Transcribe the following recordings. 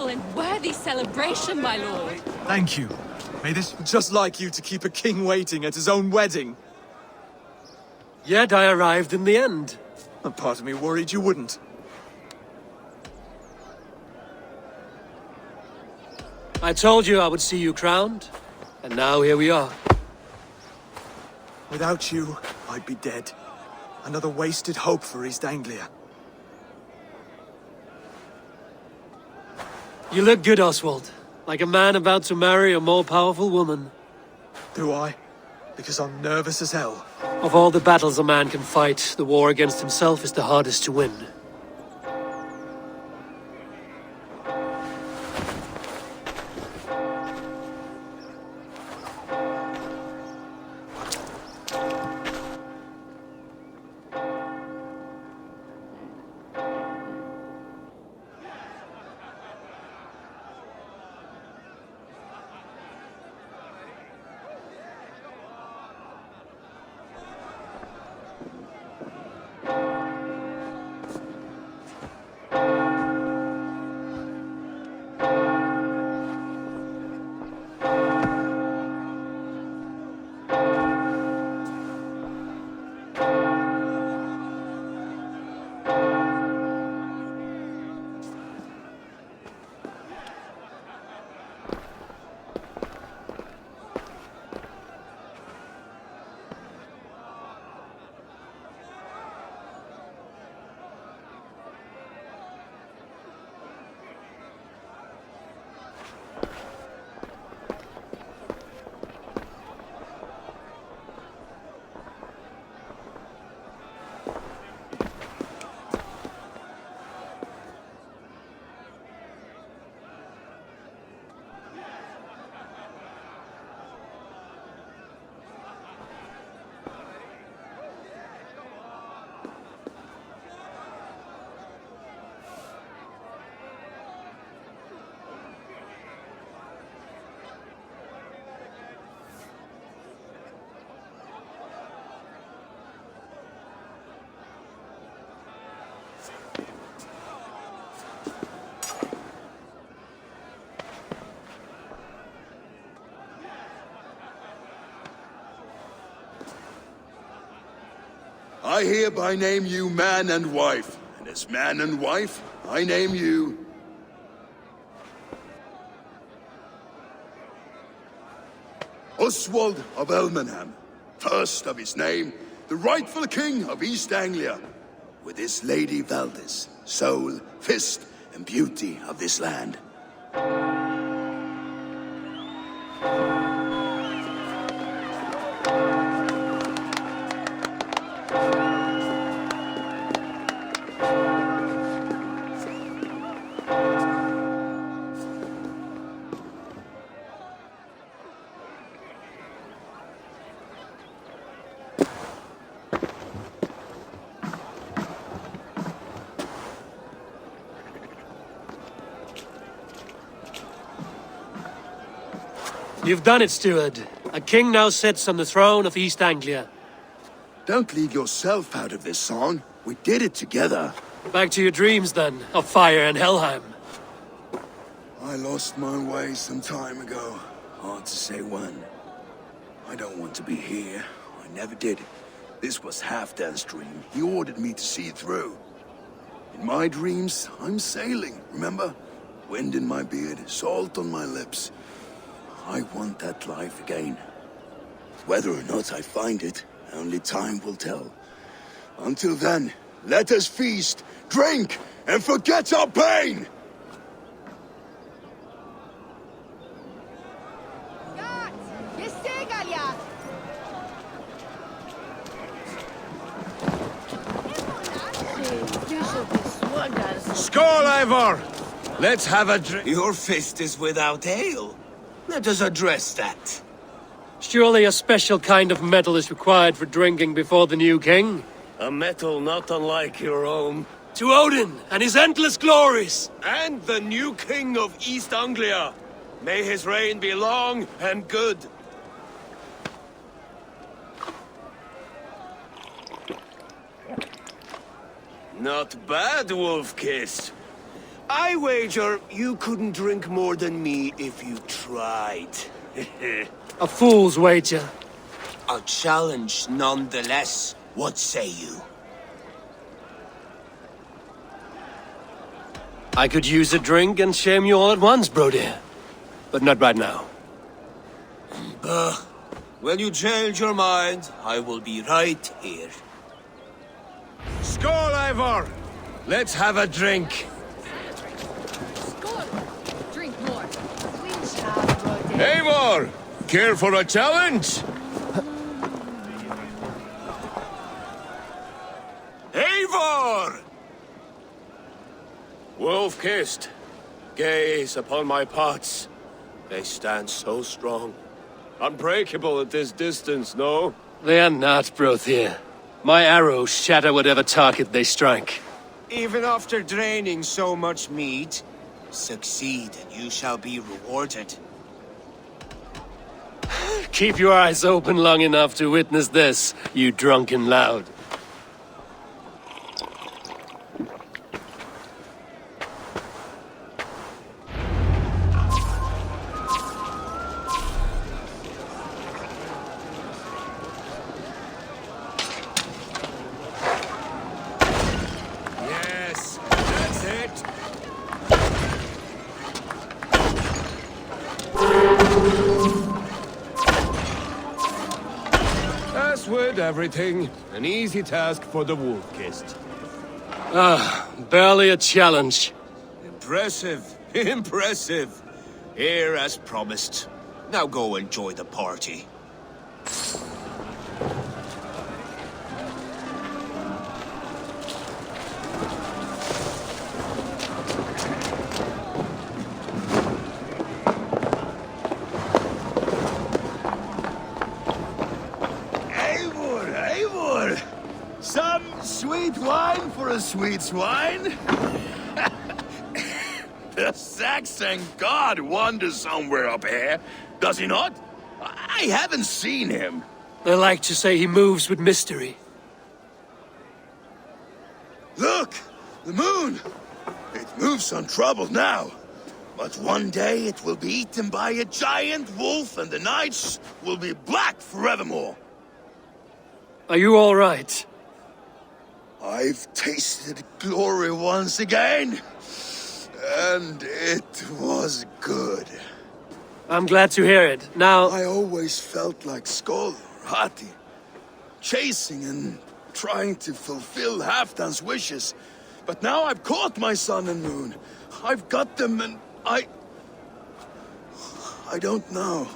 joyful and worthy celebration, my lord. Thank you. May this... Just like you to keep a king waiting at his own wedding. Yet I arrived in the end. A part of me worried you wouldn't. I told you I would see you crowned, and now here we are. Without you, I'd be dead. Another wasted hope for East Anglia. You look good, Oswald. Like a man about to marry a more powerful woman. Do I? Because I'm nervous as hell. Of all the battles a man can fight, the war against himself is the hardest to win. I hereby name you man and wife, and as man and wife, I name you... Oswald of Elmenham, first of his name, the rightful king of East Anglia, with his lady Valdis, soul, fist, and beauty of this land. You've done it, steward. A king now sits on the throne of East Anglia. Don't leave yourself out of this song. We did it together. Back to your dreams, then, of fire and Helheim. I lost my way some time ago. Hard to say when. I don't want to be here. I never did. This was Halfdan's dream. He ordered me to see it through. In my dreams, I'm sailing, remember? Wind in my beard, salt on my lips. I want that life again. Whether or not I find it, only time will tell. Until then, let us feast, drink, and forget our pain! Skål, Eivor! Let's have a drink. Your fist is without ale. Let us address that. Surely a special kind of metal is required for drinking before the new king? A metal not unlike your own. To Odin and his endless glories! And the new king of East Anglia. May his reign be long and good. Not bad, Wolf-Kiss. I wager you couldn't drink more than me if you tried. A fool's wager. A challenge nonetheless. What say you? I could use a drink and shame you all at once, bro dear. But not right now. When you change your mind, I will be right here. Skål, Eivor! Let's have a drink. Skål! Drink more. Winch Eivor! Care for a challenge? Eivor! Wolf-kissed. Gaze upon my pots. They stand so strong. Unbreakable at this distance, no? They are not, Brothier. My arrows shatter whatever target they strike. Even after draining so much meat, succeed and you shall be rewarded. Keep your eyes open long enough to witness this, you drunken loud. Yes, that's it. As with everything, an easy task for the wolf-kissed. Barely a challenge. Impressive, impressive. Here as promised. Now go enjoy the party. Eivor! Some sweet wine for a sweet swine? The Saxon god wanders somewhere up here, does he not? I haven't seen him. They like to say he moves with mystery. Look! The moon! It moves untroubled now. But one day it will be eaten by a giant wolf and the nights will be black forevermore. Are you all right? I've tasted glory once again. And it was good. I'm glad to hear it. Now, I always felt like Skoll, Hati, chasing and trying to fulfill Halfdan's wishes. But now I've caught my sun and moon. I've got them and I don't know.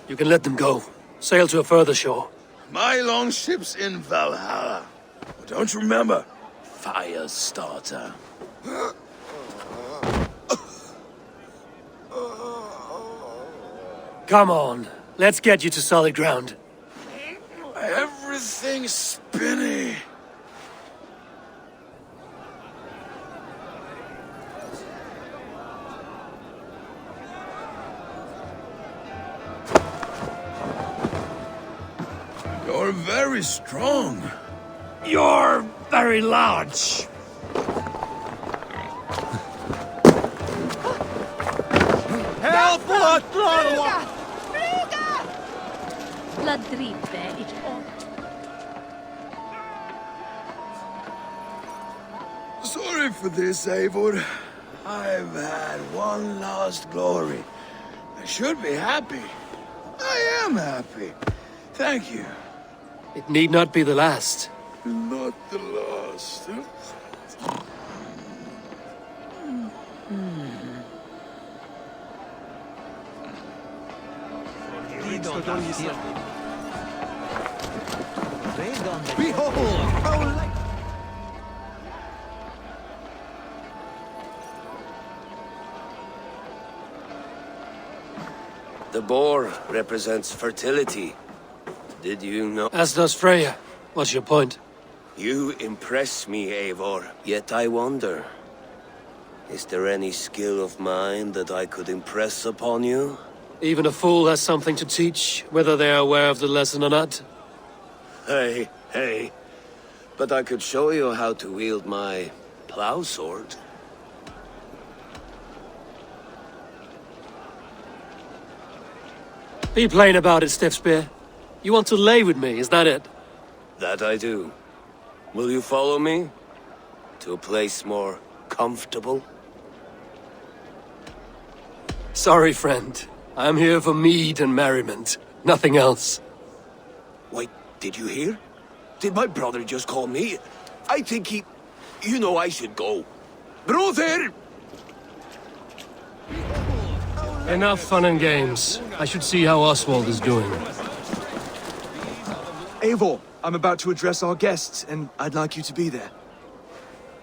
you can let them go. Sail to a further shore. My longship's in Valhalla. Don't you remember? Firestarter. Come on. Let's get you to solid ground. Everything's spinny. You're very strong. You're very large. Help! What? Blood drippe ich on. Sorry for this, Eivor. I've had one last glory. I should be happy. I am happy. Thank you. It need not be the last. Not the last. Behold! How like... The boar represents fertility. Did you know? As does Freya. What's your point? You impress me, Eivor. Yet I wonder. Is there any skill of mine that I could impress upon you? Even a fool has something to teach, whether they are aware of the lesson or not. Hey. But I could show you how to wield my plow sword. Be plain about it, Stiffspear. You want to lay with me, is that it? That I do. Will you follow me? To a place more comfortable? Sorry, friend. I'm here for mead and merriment. Nothing else. Wait, did you hear? Did my brother just call me? I think he... You know I should go. Brother! Enough fun and games. I should see how Oswald is doing. Eivor, I'm about to address our guests, and I'd like you to be there.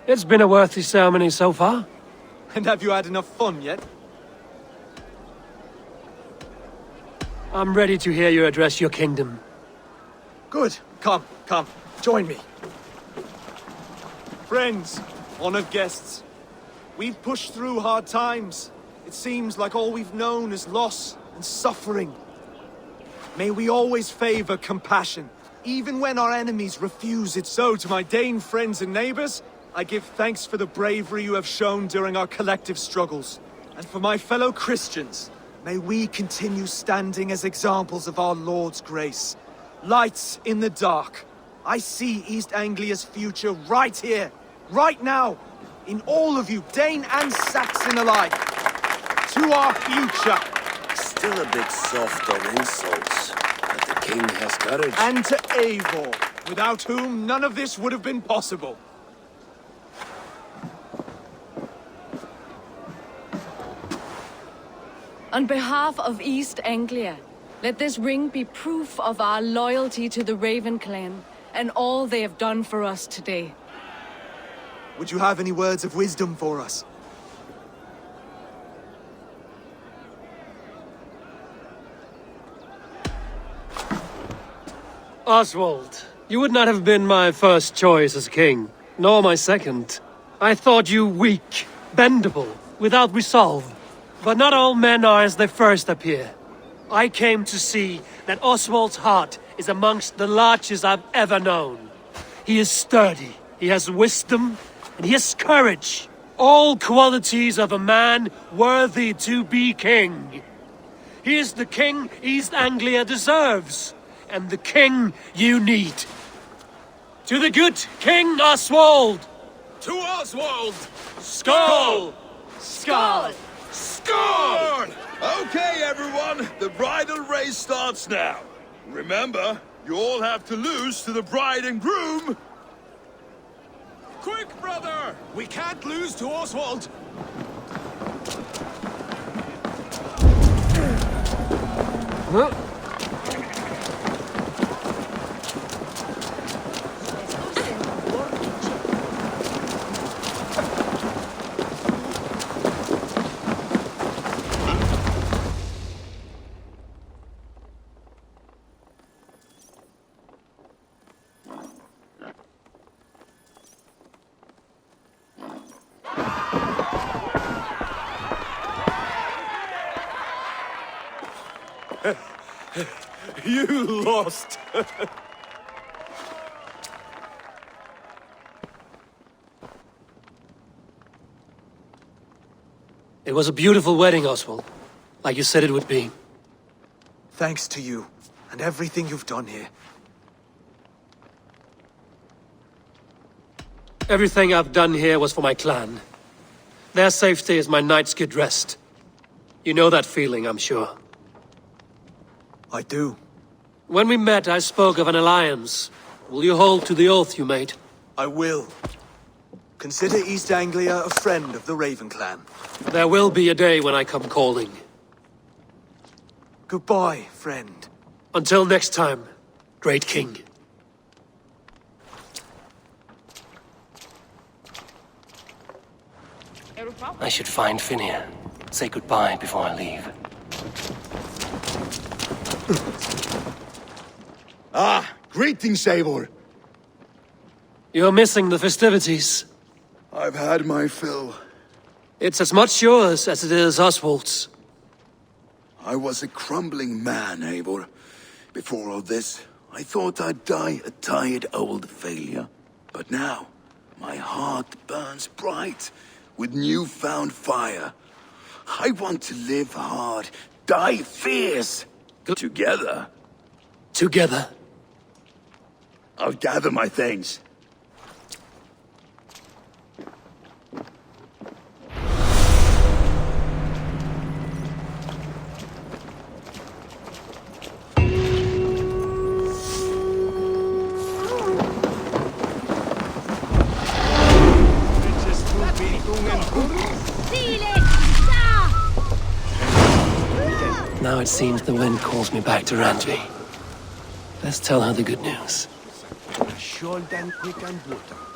It's been a worthy ceremony so far. And have you had enough fun yet? I'm ready to hear you address your kingdom. Good. Come, join me. Friends, honored guests, we've pushed through hard times. It seems like all we've known is loss and suffering. May we always favor compassion, even when our enemies refuse it. So, to my Dane friends and neighbors, I give thanks for the bravery you have shown during our collective struggles. And for my fellow Christians, may we continue standing as examples of our Lord's grace. Lights in the dark. I see East Anglia's future right here, right now, in all of you, Dane and Saxon alike. To our future. Still a bit soft on insults, but the king has courage. And to Eivor, without whom none of this would have been possible. On behalf of East Anglia, let this ring be proof of our loyalty to the Raven clan and all they have done for us today. Would you have any words of wisdom for us? Oswald, you would not have been my first choice as king, nor my second. I thought you weak, bendable, without resolve. But not all men are as they first appear. I came to see that Oswald's heart is amongst the largest I've ever known. He is sturdy, he has wisdom, and he has courage. All qualities of a man worthy to be king. He is the king East Anglia deserves, and the king you need. To the good King Oswald! To Oswald! Skull! Skull! Score! Okay, everyone, the bridal race starts now. Remember, you all have to lose to the bride and groom. Quick, brother! We can't lose to Oswald! Huh? You lost! It was a beautiful wedding, Oswald. Like you said it would be. Thanks to you, and everything you've done here. Everything I've done here was for my clan. Their safety is my night's good rest. You know that feeling, I'm sure. I do. When we met, I spoke of an alliance. Will you hold to the oath you made? I will. Consider East Anglia a friend of the Raven clan. There will be a day when I come calling. Goodbye, friend. Until next time, great king. I should find Finia. Say goodbye before I leave. Ah, greetings, Eivor. You're missing the festivities. I've had my fill. It's as much yours as it is Oswald's. I was a crumbling man, Eivor. Before all this, I thought I'd die a tired old failure. But now, my heart burns bright with newfound fire. I want to live hard, die fierce. Together? Together. I'll gather my things. Now it seems the wind calls me back to Randvi. Let's tell her the good news. Short and quick and brutal.